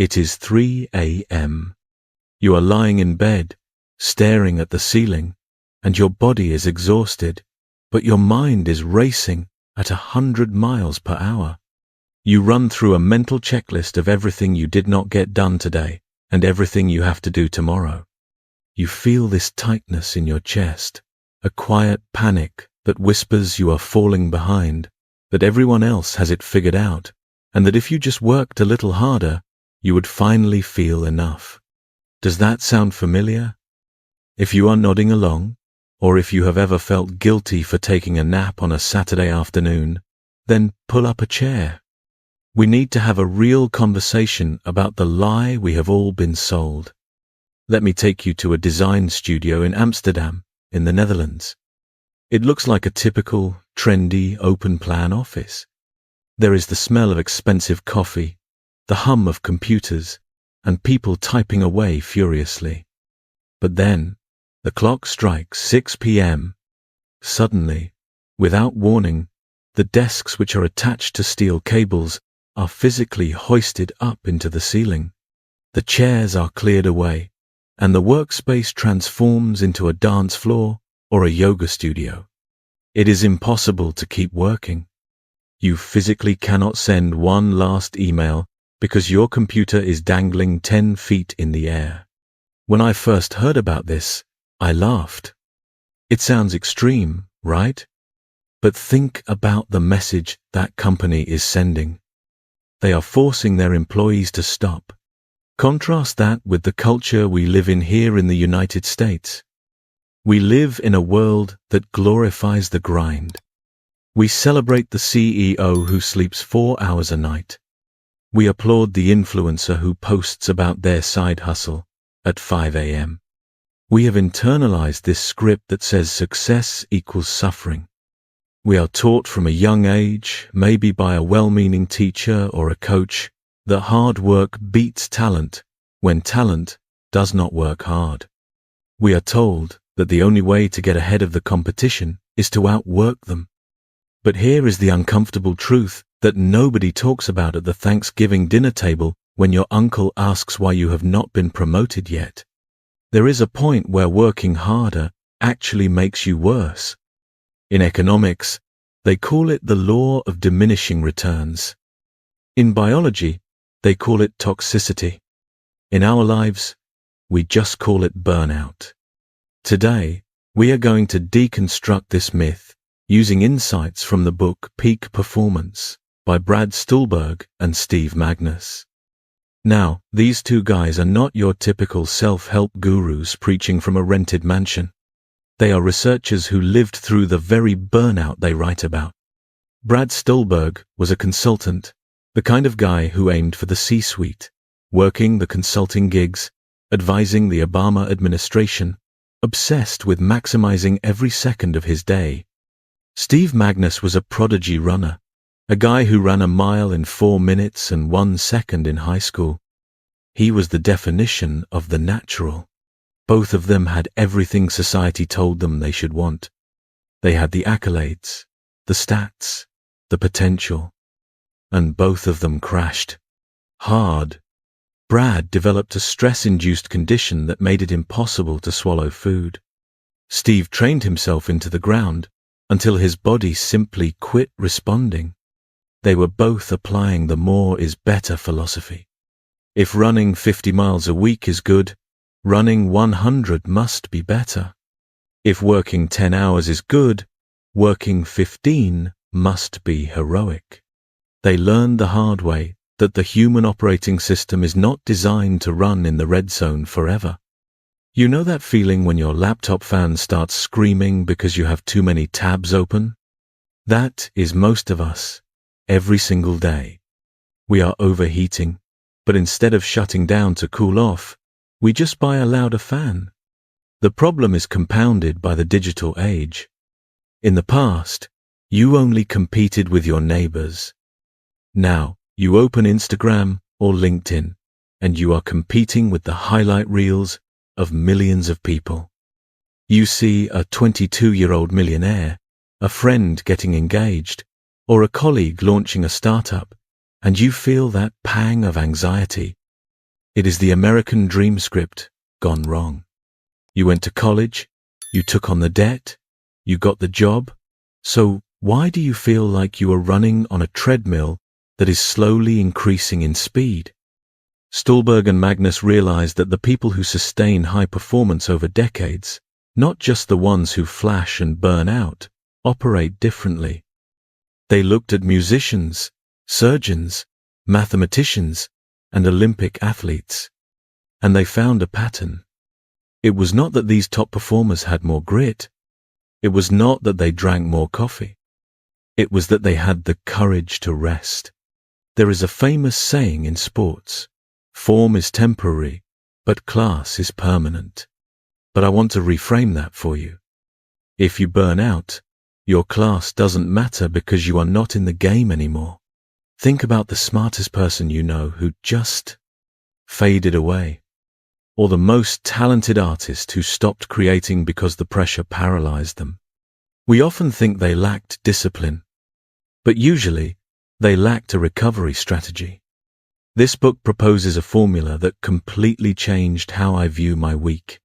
It is 3 a.m. You are lying in bed, staring at the ceiling, and your body is exhausted, but your mind is racing at 100 miles per hour. You run through a mental checklist of everything you did not get done today and everything you have to do tomorrow. You feel this tightness in your chest, a quiet panic that whispers you are falling behind, that everyone else has it figured out, and that if you just worked a little harder, you would finally feel enough. Does that sound familiar? If you are nodding along, or if you have ever felt guilty for taking a nap on a Saturday afternoon, then pull up a chair. We need to have a real conversation about the lie we have all been sold. Let me take you to a design studio in Amsterdam, in the Netherlands. It looks like a typical, trendy, open-plan office. There is the smell of expensive coffee, the hum of computers, and people typing away furiously. But then, the clock strikes 6 p.m. Suddenly, without warning, the desks which are attached to steel cables are physically hoisted up into the ceiling. The chairs are cleared away, and the workspace transforms into a dance floor or a yoga studio. It is impossible to keep working. You physically cannot send one last email because your computer is dangling 10 feet in the air. When I first heard about this, I laughed. It sounds extreme, right? But think about the message that company is sending. They are forcing their employees to stop. Contrast that with the culture we live in here in the United States. We live in a world that glorifies the grind. We celebrate the CEO who sleeps 4 hours a night. We applaud the influencer who posts about their side hustle at 5 a.m. We have internalized this script that says success equals suffering. We are taught from a young age, maybe by a well-meaning teacher or a coach, that hard work beats talent when talent does not work hard. We are told that the only way to get ahead of the competition is to outwork them. But here is the uncomfortable truth that nobody talks about at the Thanksgiving dinner table when your uncle asks why you have not been promoted yet. There is a point where working harder actually makes you worse. In economics, they call it the law of diminishing returns. In biology, they call it toxicity. In our lives, we just call it burnout. Today, we are going to deconstruct this myth using insights from the book Peak Performance by Brad Stulberg and Steve Magness. Now, these two guys are not your typical self-help gurus preaching from a rented mansion. They are researchers who lived through the very burnout they write about. Brad Stulberg was a consultant, the kind of guy who aimed for the C-suite, working the consulting gigs, advising the Obama administration, obsessed with maximizing every second of his day. Steve Magness was a prodigy runner, a guy who ran a mile in 4 minutes and 1 second in high school. He was the definition of the natural. Both of them had everything society told them they should want. They had the accolades, the stats, the potential, and both of them crashed. Hard. Brad developed a stress-induced condition that made it impossible to swallow food. Steve trained himself into the ground until his body simply quit responding. They were both applying the more is better philosophy. If running 50 miles a week is good, running 100 must be better. If working 10 hours is good, working 15 must be heroic. They learned the hard way that the human operating system is not designed to run in the red zone forever. You know that feeling when your laptop fan starts screaming because you have too many tabs open? That is most of us, every single day. We are overheating, but instead of shutting down to cool off, we just buy a louder fan. The problem is compounded by the digital age. In the past, you only competed with your neighbors. Now, you open Instagram or LinkedIn, and you are competing with the highlight reels of millions of people. You see a 22-year-old millionaire, a friend getting engaged, or a colleague launching a startup, and you feel that pang of anxiety It is the American dream script gone wrong. You went to college, you took on the debt, you got the job. So why do you feel like you are running on a treadmill that is slowly increasing in speed? Stulberg and Magness realized that the people who sustain high performance over decades, not just the ones who flash and burn out, operate differently. They looked at musicians, surgeons, mathematicians, and Olympic athletes, and they found a pattern. It was not that these top performers had more grit. It was not that they drank more coffee. It was that they had the courage to rest. There is a famous saying in sports, form is temporary, but class is permanent. But I want to reframe that for you. If you burn out, your class doesn't matter because you are not in the game anymore. Think about the smartest person you know who just faded away, or the most talented artist who stopped creating because the pressure paralyzed them. We often think they lacked discipline, but usually they lacked a recovery strategy. This book proposes a formula that completely changed how I view my week.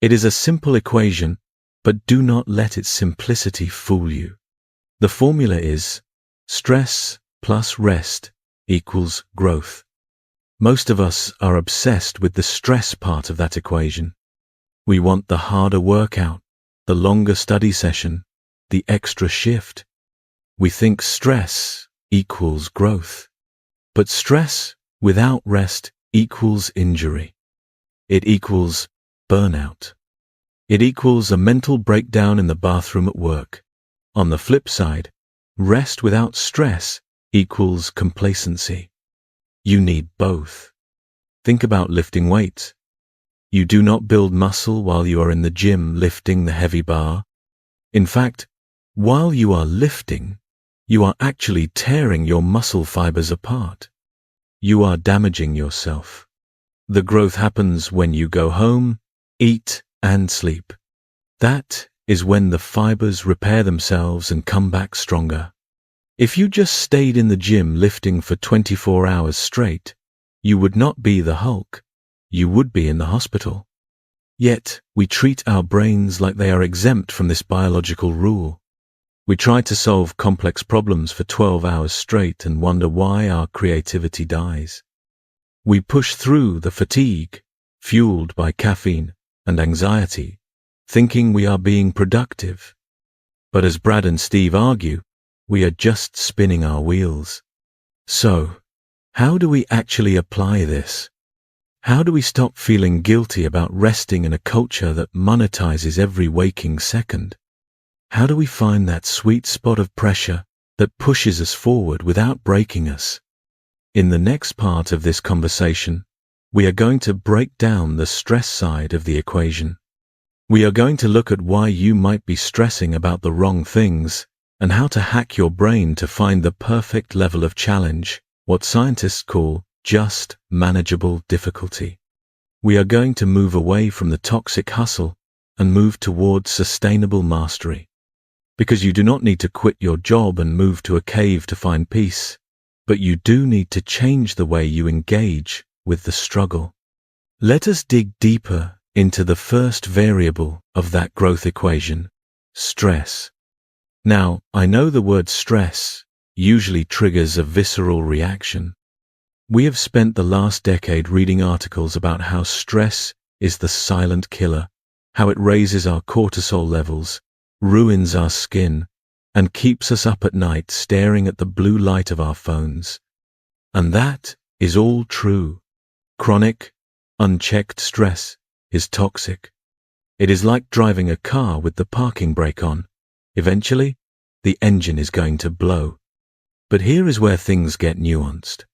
It is a simple equation, but do not let its simplicity fool you. The formula is stress plus rest equals growth. Most of us are obsessed with the stress part of that equation. We want the harder workout, the longer study session, the extra shift. We think stress equals growth. But stress without rest equals injury. It equals burnout. It equals a mental breakdown in the bathroom at work. On the flip side, rest without stress equals complacency. You need both. Think about lifting weights. You do not build muscle while you are in the gym lifting the heavy bar. In fact, while you are lifting, you are actually tearing your muscle fibers apart. You are damaging yourself. The growth happens when you go home, eat, and sleep. That is when the fibers repair themselves and come back stronger. If you just stayed in the gym lifting for 24 hours straight, you would not be the Hulk. You would be in the hospital. Yet, we treat our brains like they are exempt from this biological rule. We try to solve complex problems for 12 hours straight and wonder why our creativity dies. We push through the fatigue, fueled by caffeine and anxiety, thinking we are being productive. But as Brad and Steve argue, we are just spinning our wheels. So, how do we actually apply this? How do we stop feeling guilty about resting in a culture that monetizes every waking second? How do we find that sweet spot of pressure that pushes us forward without breaking us? In the next part of this conversation, we are going to break down the stress side of the equation. We are going to look at why you might be stressing about the wrong things and how to hack your brain to find the perfect level of challenge, what scientists call just manageable difficulty. We are going to move away from the toxic hustle and move towards sustainable mastery. Because you do not need to quit your job and move to a cave to find peace, but you do need to change the way you engage with the struggle. Let us dig deeper into the first variable of that growth equation, stress. Now, I know the word stress usually triggers a visceral reaction. We have spent the last decade reading articles about how stress is the silent killer, how it raises our cortisol levels, ruins our skin, and keeps us up at night staring at the blue light of our phones. And that is all true. Chronic, unchecked stress is toxic. It is like driving a car with the parking brake on. Eventually, the engine is going to blow. But here is where things get nuanced.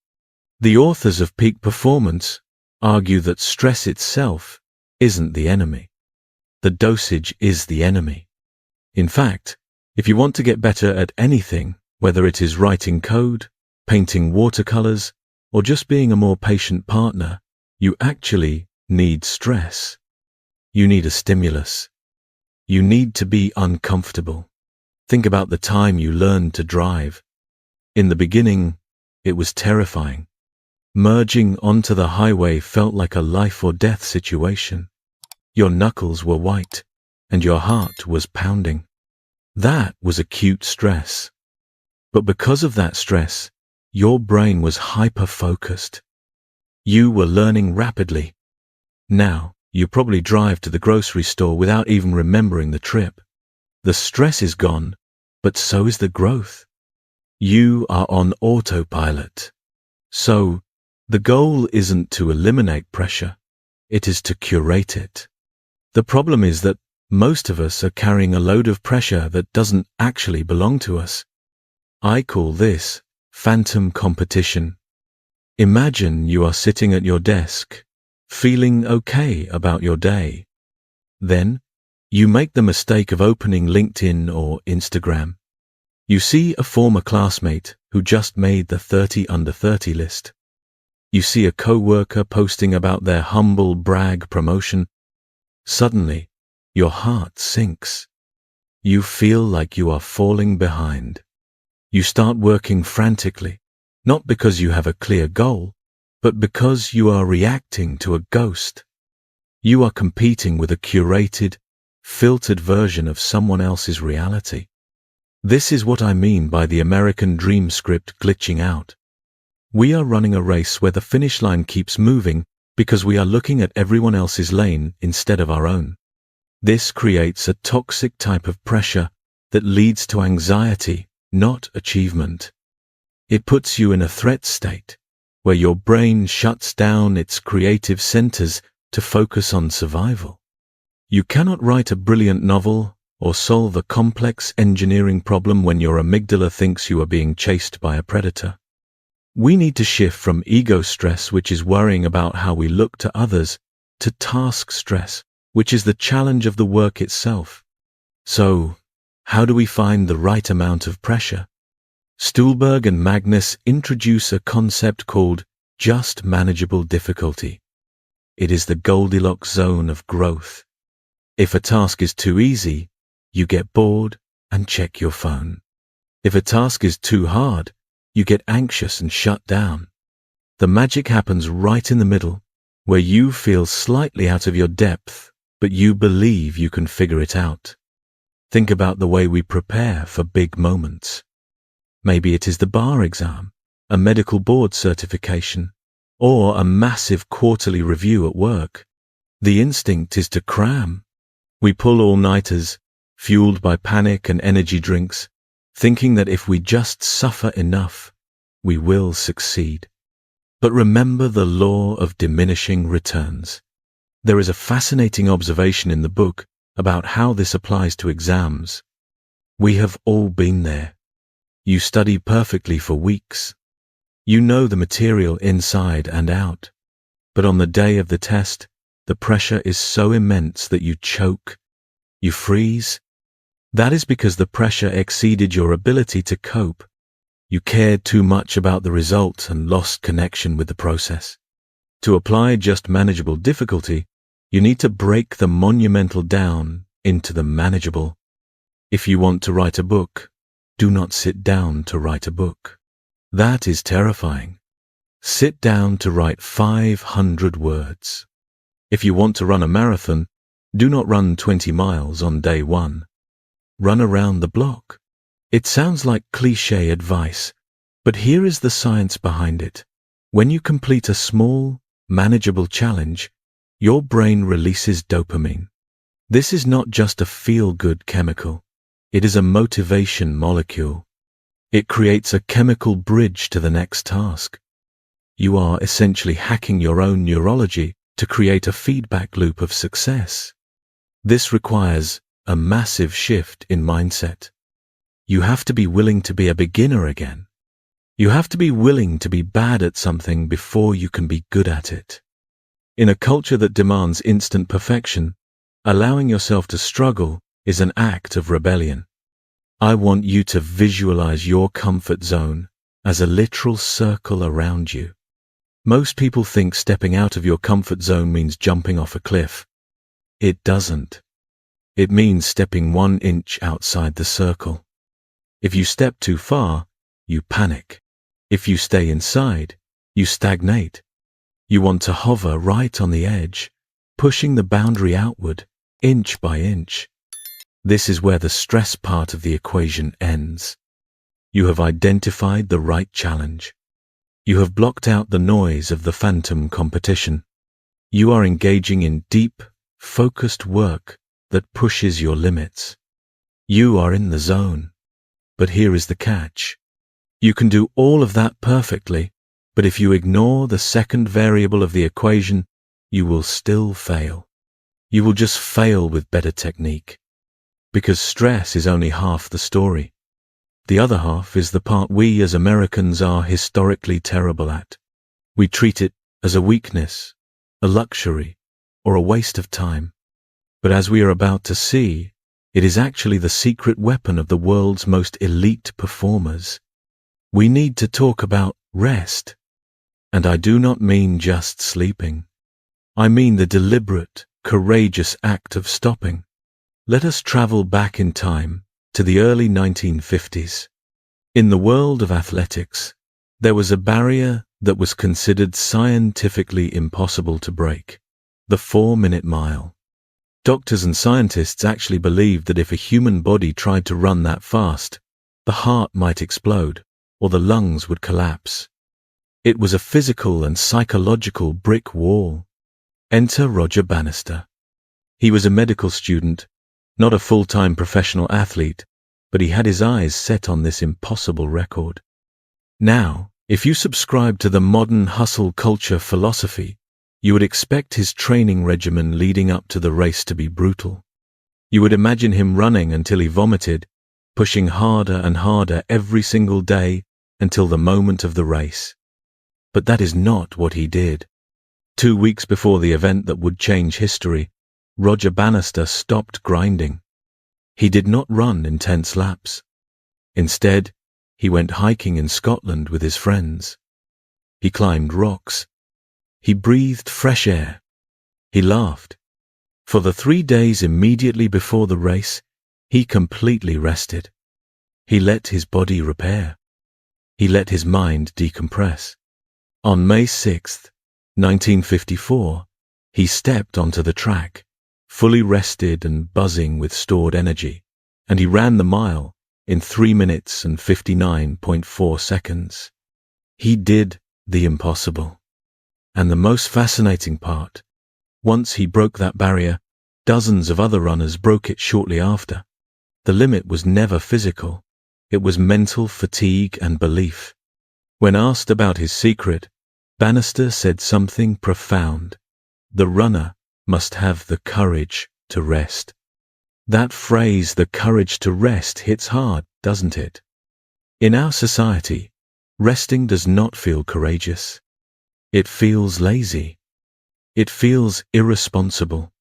The authors of Peak Performance argue that stress itself isn't the enemy. The dosage is the enemy. In fact, if you want to get better at anything, whether it is writing code, painting watercolors, or just being a more patient partner, you actually need stress. You need a stimulus. You need to be uncomfortable. Think about the time you learned to drive. In the beginning, it was terrifying. Merging onto the highway felt like a life or death situation. Your knuckles were white, and your heart was pounding. That was acute stress. But because of that stress, your brain was hyper-focused. You were learning rapidly. Now, you probably drive to the grocery store without even remembering the trip. The stress is gone, but so is the growth. You are on autopilot. So, the goal isn't to eliminate pressure, it is to curate it. The problem is that most of us are carrying a load of pressure that doesn't actually belong to us. I call this phantom competition. Imagine you are sitting at your desk, feeling okay about your day. Then, you make the mistake of opening LinkedIn or Instagram. You see a former classmate who just made the 30 under 30 list. You see a coworker posting about their humble brag promotion. Suddenly, your heart sinks. You feel like you are falling behind. You start working frantically, not because you have a clear goal, but because you are reacting to a ghost. You are competing with a curated, filtered version of someone else's reality. This is what I mean by the American dream script glitching out. We are running a race where the finish line keeps moving because we are looking at everyone else's lane instead of our own. This creates a toxic type of pressure that leads to anxiety, not achievement. It puts you in a threat state, where your brain shuts down its creative centers to focus on survival. You cannot write a brilliant novel or solve a complex engineering problem when your amygdala thinks you are being chased by a predator. We need to shift from ego stress, which is worrying about how we look to others, to task stress, which is the challenge of the work itself. So, how do we find the right amount of pressure? Stulberg and Magness introduce a concept called just manageable difficulty. It is the Goldilocks zone of growth. If a task is too easy, you get bored and check your phone. If a task is too hard, you get anxious and shut down. The magic happens right in the middle, where you feel slightly out of your depth, but you believe you can figure it out. Think about the way we prepare for big moments. Maybe it is the bar exam, a medical board certification, or a massive quarterly review at work. The instinct is to cram. We pull all-nighters, fueled by panic and energy drinks, thinking that if we just suffer enough, we will succeed. But remember the law of diminishing returns. There is a fascinating observation in the book about how this applies to exams. We have all been there. You study perfectly for weeks. You know the material inside and out. But on the day of the test, the pressure is so immense that you choke. You freeze. That is because the pressure exceeded your ability to cope. You cared too much about the result and lost connection with the process. To apply just manageable difficulty, you need to break the monumental down into the manageable. If you want to write a book, do not sit down to write a book. That is terrifying. Sit down to write 500 words. If you want to run a marathon, do not run 20 miles on day one. Run around the block. It sounds like cliché advice, but here is the science behind it. When you complete a small, manageable challenge, your brain releases dopamine. This is not just a feel-good chemical. It is a motivation molecule. It creates a chemical bridge to the next task. You are essentially hacking your own neurology to create a feedback loop of success. This requires a massive shift in mindset. You have to be willing to be a beginner again. You have to be willing to be bad at something before you can be good at it. In a culture that demands instant perfection, allowing yourself to struggle is an act of rebellion. I want you to visualize your comfort zone as a literal circle around you. Most people think stepping out of your comfort zone means jumping off a cliff. It doesn't. It means stepping 1 inch outside the circle. If you step too far, you panic. If you stay inside, you stagnate. You want to hover right on the edge, pushing the boundary outward, inch by inch. This is where the stress part of the equation ends. You have identified the right challenge. You have blocked out the noise of the phantom competition. You are engaging in deep, focused work that pushes your limits. You are in the zone. But here is the catch. You can do all of that perfectly, but if you ignore the second variable of the equation, you will still fail. You will just fail with better technique. Because stress is only half the story. The other half is the part we as Americans are historically terrible at. We treat it as a weakness, a luxury, or a waste of time. But as we are about to see, it is actually the secret weapon of the world's most elite performers. We need to talk about rest. And I do not mean just sleeping. I mean the deliberate, courageous act of stopping. Let us travel back in time to the early 1950s. In the world of athletics, there was a barrier that was considered scientifically impossible to break: the 4-minute mile. Doctors and scientists actually believed that if a human body tried to run that fast, the heart might explode or the lungs would collapse. It was a physical and psychological brick wall. Enter Roger Bannister. He was a medical student, not a full-time professional athlete, but he had his eyes set on this impossible record. Now, if you subscribe to the modern hustle culture philosophy, you would expect his training regimen leading up to the race to be brutal. You would imagine him running until he vomited, pushing harder and harder every single day until the moment of the race. But that is not what he did. 2 weeks before the event that would change history, Roger Bannister stopped grinding. He did not run intense laps. Instead, he went hiking in Scotland with his friends. He climbed rocks. He breathed fresh air. He laughed. For the 3 days immediately before the race, he completely rested. He let his body repair. He let his mind decompress. On May 6, 1954, he stepped onto the track, fully rested and buzzing with stored energy, and he ran the mile in 3 minutes and 59.4 seconds. He did the impossible. And the most fascinating part, once he broke that barrier, dozens of other runners broke it shortly after. The limit was never physical. It was mental fatigue and belief. When asked about his secret, Bannister said something profound. The runner must have the courage to rest. That phrase, the courage to rest, hits hard, doesn't it? In our society, resting does not feel courageous. It feels lazy. It feels irresponsible.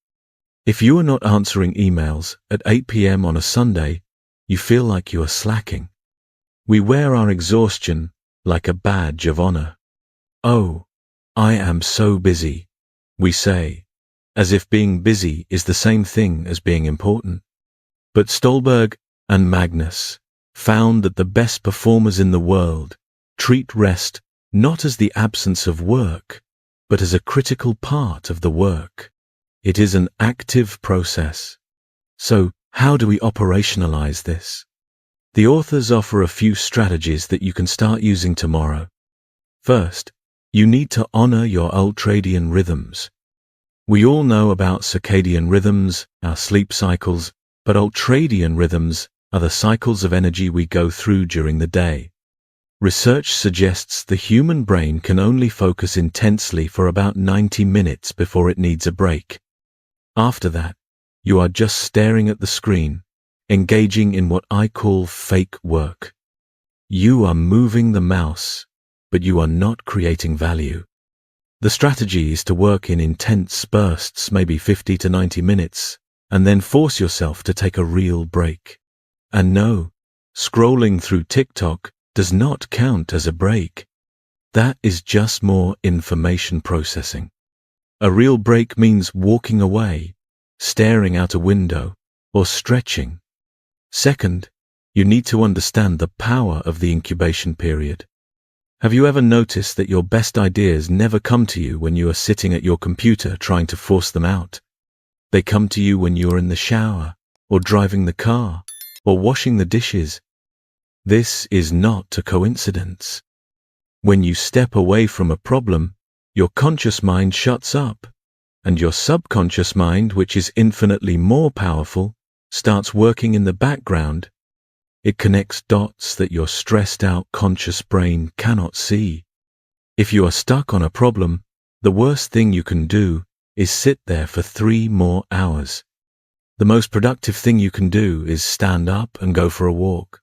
If you are not answering emails at 8 p.m. on a Sunday, you feel like you are slacking. We wear our exhaustion like a badge of honor. "Oh, I am so busy," we say, as if being busy is the same thing as being important. But Stulberg and Magness found that the best performers in the world treat rest not as the absence of work, but as a critical part of the work. It is an active process. So, how do we operationalize this? The authors offer a few strategies that you can start using tomorrow. First, you need to honor your ultradian rhythms. We all know about circadian rhythms, our sleep cycles, but ultradian rhythms are the cycles of energy we go through during the day. Research suggests the human brain can only focus intensely for about 90 minutes before it needs a break. After that, you are just staring at the screen, engaging in what I call fake work. You are moving the mouse, but you are not creating value. The strategy is to work in intense bursts, maybe 50 to 90 minutes, and then force yourself to take a real break. And no, scrolling through TikTok does not count as a break. That is just more information processing. A real break means walking away, staring out a window, or stretching. Second, you need to understand the power of the incubation period. Have you ever noticed that your best ideas never come to you when you are sitting at your computer trying to force them out? They come to you when you are in the shower, or driving the car, or washing the dishes. This is not a coincidence. When you step away from a problem, your conscious mind shuts up, and your subconscious mind, which is infinitely more powerful, starts working in the background. It connects dots that your stressed out conscious brain cannot see. If you are stuck on a problem, the worst thing you can do is sit there for 3 more hours. The most productive thing you can do is stand up and go for a walk.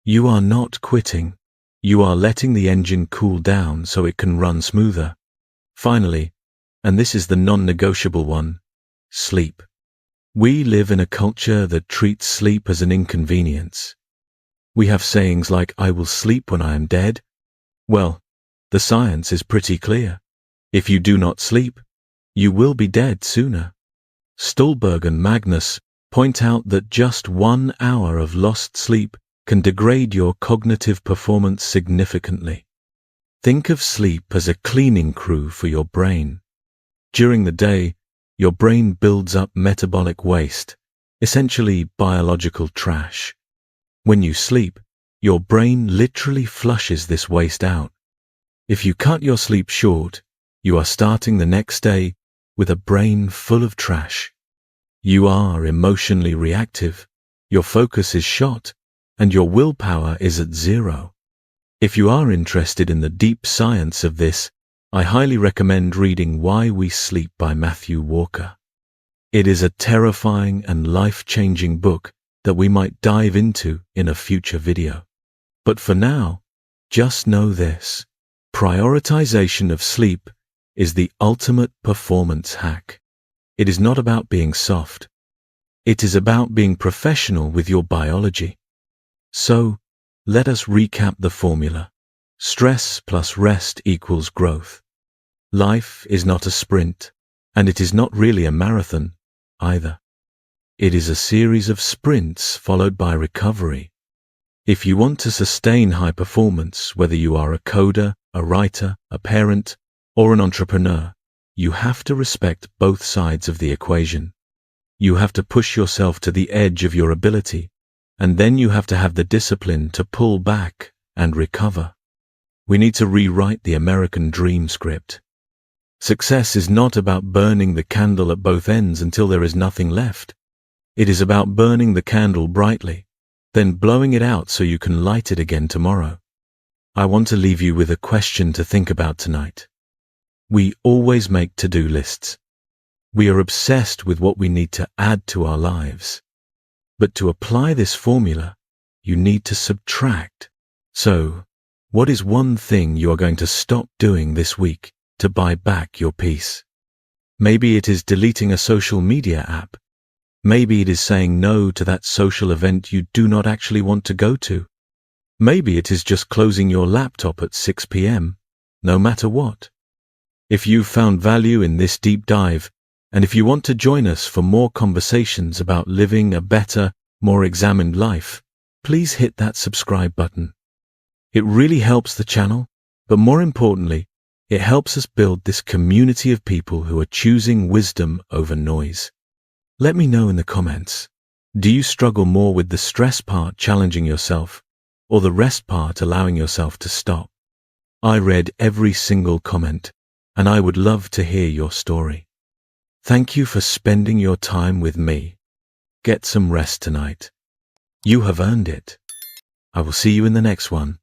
You are not quitting. You are letting the engine cool down so it can run smoother. Finally, and this is the non-negotiable one, sleep. We live in a culture that treats sleep as an inconvenience. We have sayings like, "I will sleep when I am dead." Well, the science is pretty clear. If you do not sleep, you will be dead sooner. Stulberg and Magness point out that just 1 hour of lost sleep can degrade your cognitive performance significantly. Think of sleep as a cleaning crew for your brain. During the day, your brain builds up metabolic waste, essentially biological trash. When you sleep, your brain literally flushes this waste out. If you cut your sleep short, you are starting the next day with a brain full of trash. You are emotionally reactive, your focus is shot, and your willpower is at 0. If you are interested in the deep science of this, I highly recommend reading Why We Sleep by Matthew Walker. It is a terrifying and life-changing book that we might dive into in a future video. But for now, just know this: prioritization of sleep is the ultimate performance hack. It is not about being soft. It is about being professional with your biology. So, let us recap the formula. Stress plus rest equals growth. Life is not a sprint, and it is not really a marathon either. It is a series of sprints followed by recovery. If you want to sustain high performance, whether you are a coder, a writer, a parent, or an entrepreneur, you have to respect both sides of the equation. You have to push yourself to the edge of your ability, and then you have to have the discipline to pull back and recover. We need to rewrite the American dream script. Success is not about burning the candle at both ends until there is nothing left. It is about burning the candle brightly, then blowing it out so you can light it again tomorrow. I want to leave you with a question to think about tonight. We always make to-do lists. We are obsessed with what we need to add to our lives. But to apply this formula, you need to subtract. So, what is one thing you are going to stop doing this week to buy back your peace? Maybe it is deleting a social media app. Maybe it is saying no to that social event you do not actually want to go to. Maybe it is just closing your laptop at 6 p.m., no matter what. If you found value in this deep dive, and if you want to join us for more conversations about living a better, more examined life, please hit that subscribe button. It really helps the channel, but more importantly, it helps us build this community of people who are choosing wisdom over noise. Let me know in the comments. Do you struggle more with the stress part, challenging yourself, or the rest part, allowing yourself to stop? I read every single comment, and I would love to hear your story. Thank you for spending your time with me. Get some rest tonight. You have earned it. I will see you in the next one.